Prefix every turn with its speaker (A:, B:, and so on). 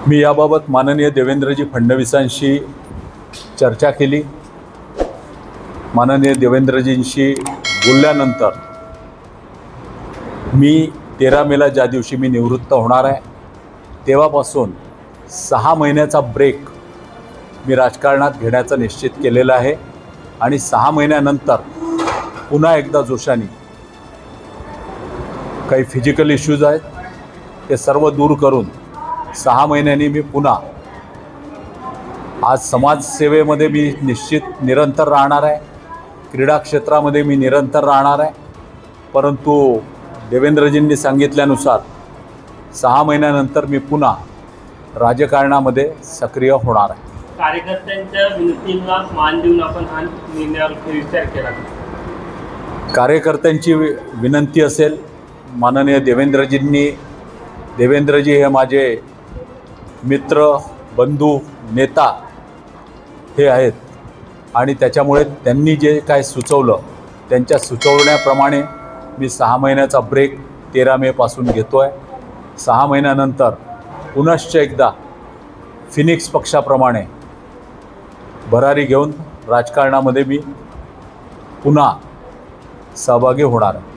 A: मी याबाबत माननीय देवेंद्रजी फडणवीसांशी चर्चा केली। माननीय देवेंद्रजींशी बोलल्यानंतर मी 13 मेला ज्या दिवशी मी निवृत्त होणार आहे तेव्हापासून 6 महिन्याचा ब्रेक मी राजकारणात घेण्याचं निश्चित केलेलं आहे आणि 6 महिन्यानंतर पुन्हा एकदा जोशाने काही फिजिकल इश्यूज आहेत ते सर्व दूर करून 6 महिन्यांनी मी पुन्हा आज समाजसेवेमध्ये मी निश्चित निरंतर राहणार आहे, क्रीडा क्षेत्रामध्ये मी निरंतर राहणार आहे। परंतु देवेंद्रजींनी सांगितल्यानुसार 6 महिन्यानंतर मी पुन्हा राजकारणामध्ये सक्रिय होणार आहे।
B: कार्यकर्त्यांच्या विनंतीला मान देऊन आपण हा निर्णयावर विचार केला।
A: कार्यकर्त्यांची विनंती असेल, माननीय देवेंद्रजी हे माझे मित्र, बंधू, नेता हे आहेत आणि त्याच्यामुळे त्यांनी जे काय सुचवलं त्यांच्या सुचवण्याप्रमाणे मी 6 महिन्याचा ब्रेक 13 मेपासून घेतो आहे। 6 महिन्यानंतर पुनश्च एकदा फिनिक्स पक्षाप्रमाणे भरारी घेऊन राजकारणामध्ये मी पुन्हा सहभागी होणार आहे।